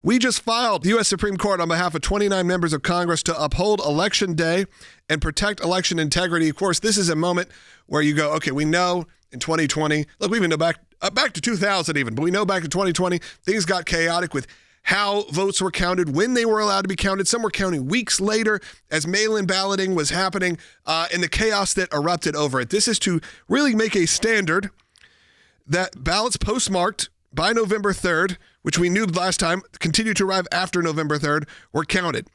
We just filed the U.S. Supreme Court on behalf of 29 members of Congress to uphold Election Day and protect election integrity. Of course, this is a moment where you go, okay, we know in 2020, look, we even know back to 2000 even, but we know back to 2020, things got chaotic with how votes were counted, when they were allowed to be counted. Some were counting weeks later as mail-in balloting was happening, and the chaos that erupted over it. This is to really make a standard that ballots postmarked by November 3rd, which we knew last time, continue to arrive after November 3rd, were counted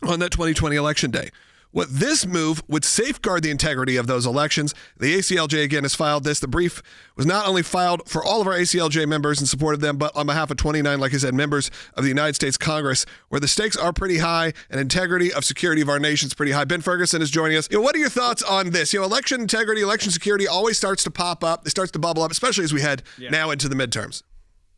on that 2020 election day. What this move would safeguard the integrity of those elections. The ACLJ, again, has filed this. The brief was not only filed for all of our ACLJ members and supported them, but on behalf of 29, like I said, members of the United States Congress, where the stakes are pretty high and integrity of security of our nation is pretty high. Ben Ferguson is joining us. What are your thoughts on this? Election integrity, election security always starts to pop up. It starts to bubble up, especially as we head now into the midterms.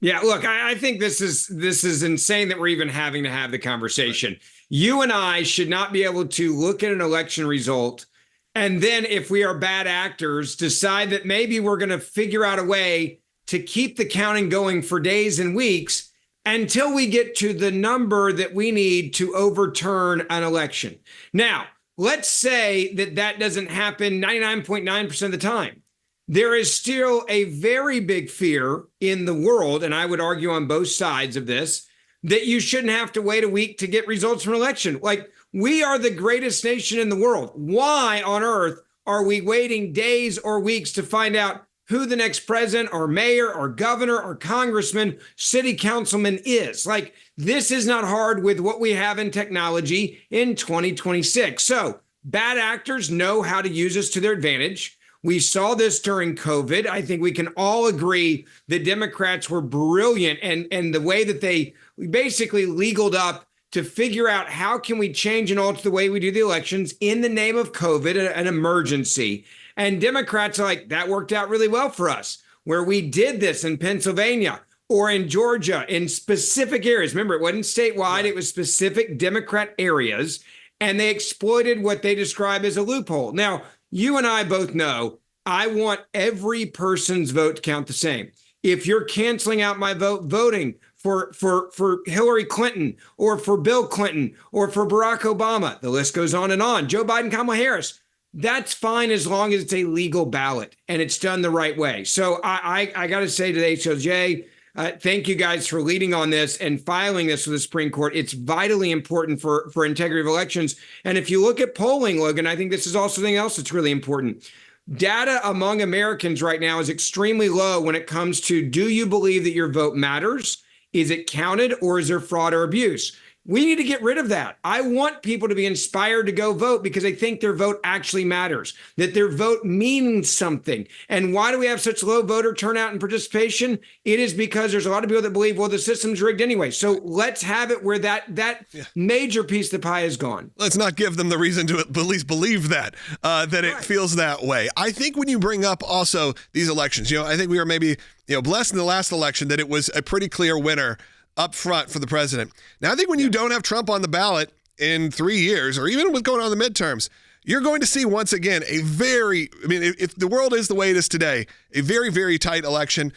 Yeah, look, I think this is insane that we're even having to have the conversation. Right. You and I should not be able to look at an election result and then, if we are bad actors, decide that maybe we're going to figure out a way to keep the counting going for days and weeks until we get to the number that we need to overturn an election. Now, let's say that doesn't happen 99.9% of the time. There is still a very big fear in the world, and I would argue on both sides of this, that you shouldn't have to wait a week to get results from an election. Like, we are the greatest nation in the world. Why on earth are we waiting days or weeks to find out who the next president or mayor or governor or congressman, city councilman is? Like, this is not hard with what we have in technology in 2026. So bad actors know how to use this to their advantage. We saw this during COVID. I think we can all agree the Democrats were brilliant and the way that they basically legaled up to figure out how can we change and alter the way we do the elections in the name of COVID, an emergency. And Democrats are like, that worked out really well for us, where we did this in Pennsylvania or in Georgia in specific areas. Remember, it wasn't statewide, it was specific Democrat areas, and they exploited what they describe as a loophole. Now, you and I both know I want every person's vote to count the same. If you're canceling out my vote, voting for Hillary Clinton or for Bill Clinton or for Barack Obama, the list goes on and on, Joe Biden, Kamala Harris, that's fine as long as it's a legal ballot and it's done the right way. So I got to say to the HLJ, thank you guys for leading on this and filing this with the Supreme Court. It's vitally important for integrity of elections. And if you look at polling, Logan, I think this is also something else that's really important. Data among Americans right now is extremely low when it comes to, do you believe that your vote matters? Is it counted, or is there fraud or abuse? We need to get rid of that. I want people to be inspired to go vote because they think their vote actually matters, that their vote means something. And why do we have such low voter turnout and participation? It is because there's a lot of people that believe, well, the system's rigged anyway. So let's have it where that major piece of the pie is gone. Let's not give them the reason to at least believe that it feels that way. I think when you bring up also these elections, I think we were maybe blessed in the last election that it was a pretty clear winner up front for the president. Now, I think when you don't have Trump on the ballot in 3 years, or even with going on the midterms, you're going to see once again if the world is the way it is today, a very, very tight election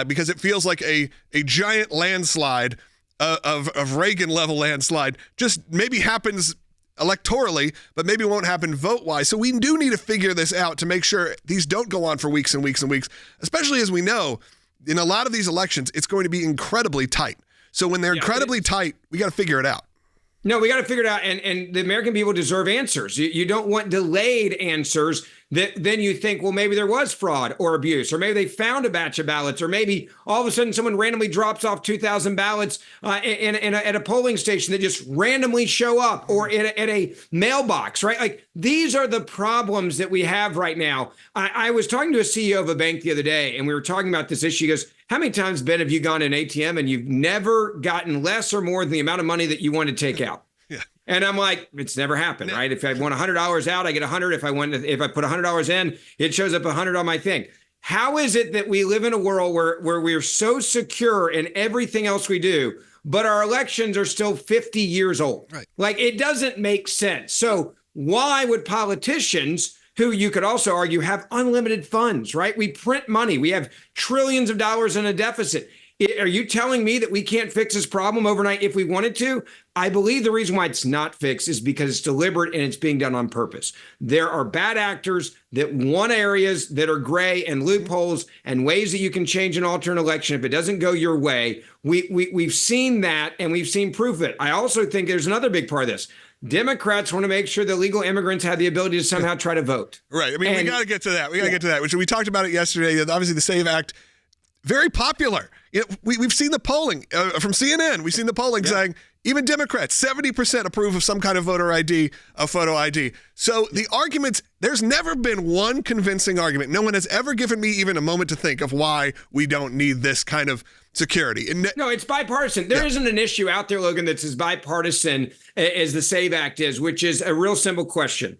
because it feels like a giant landslide of Reagan-level landslide just maybe happens electorally, but maybe won't happen vote-wise. So we do need to figure this out to make sure these don't go on for weeks and weeks and weeks, especially as we know in a lot of these elections, it's going to be incredibly tight. So when they're incredibly tight, we got to figure it out. No, we got to figure it out. And the American people deserve answers. You don't want delayed answers that then you think, well, maybe there was fraud or abuse, or maybe they found a batch of ballots, or maybe all of a sudden someone randomly drops off 2,000 ballots at a polling station that just randomly show up, or at a mailbox, right? Like, these are the problems that we have right now. I was talking to a CEO of a bank the other day, and we were talking about this issue. He goes, how many times, Ben, have you gone to an ATM and you've never gotten less or more than the amount of money that you want to take out? Yeah. And I'm like, it's never happened, right? If I want $100 out, I get 100. If I put $100 in, it shows up 100 on my thing. How is it that we live in a world where we're so secure in everything else we do, but our elections are still 50 years old? Right. Like, it doesn't make sense. So why would politicians, who you could also argue have unlimited funds, right? We print money. We have trillions of dollars in a deficit. Are you telling me that we can't fix this problem overnight if we wanted to? I believe the reason why it's not fixed is because it's deliberate and it's being done on purpose. There are bad actors that want areas that are gray and loopholes and ways that you can change and alter an election if it doesn't go your way. We've seen that, and we've seen proof of it. I also think there's another big part of this. Democrats want to make sure that legal immigrants have the ability to somehow try to vote. Right. I mean, we got to get to that. We got to get to that. Which we talked about it yesterday. Obviously, the SAVE Act, very popular. We've seen the polling from CNN. We've seen the polling saying even Democrats, 70% approve of some kind of voter ID, a photo ID. So the arguments, there's never been one convincing argument. No one has ever given me even a moment to think of why we don't need this kind of security. No, it's bipartisan. There isn't an issue out there, Logan, that's as bipartisan as the SAVE Act is, which is a real simple question.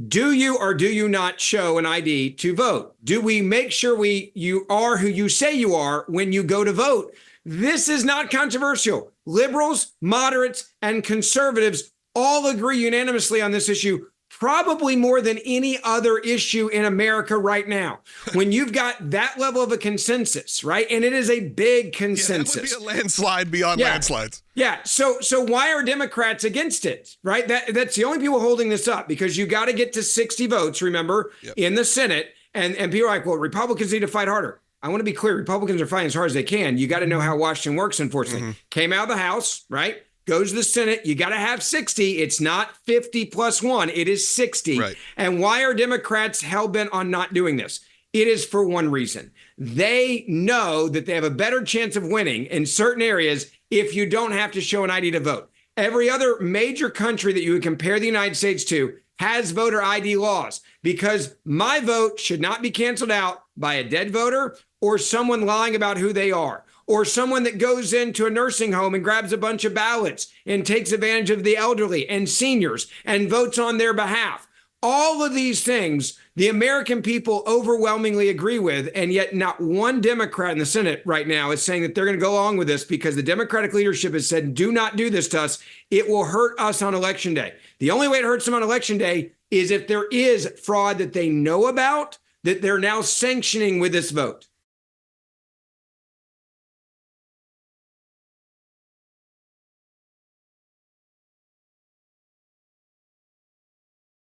Do you or do you not show an ID to vote? Do we make sure you are who you say you are when you go to vote? This is not controversial. Liberals, moderates, and conservatives all agree unanimously on this issue, probably more than any other issue in America right now. When you've got that level of a consensus, right? And it is a big consensus. That would be a landslide beyond landslides. Yeah. So why are Democrats against it, right? That's the only people holding this up, because you got to get to 60 votes, remember, in the Senate. And people are like, well, Republicans need to fight harder. I want to be clear. Republicans are fighting as hard as they can. You got to know how Washington works, unfortunately. Came out of the House, right? Goes to the Senate. You got to have 60. It's not 50 plus 1. It is 60. Right. And why are Democrats hell-bent on not doing this? It is for one reason. They know that they have a better chance of winning in certain areas if you don't have to show an ID to vote. Every other major country that you would compare the United States to has voter ID laws, because my vote should not be canceled out by a dead voter or someone lying about who they are, or someone that goes into a nursing home and grabs a bunch of ballots and takes advantage of the elderly and seniors and votes on their behalf. All of these things, the American people overwhelmingly agree with, and yet not one Democrat in the Senate right now is saying that they're going to go along with this, because the Democratic leadership has said, do not do this to us. It will hurt us on Election Day. The only way it hurts them on Election Day is if there is fraud that they know about, that they're now sanctioning with this vote.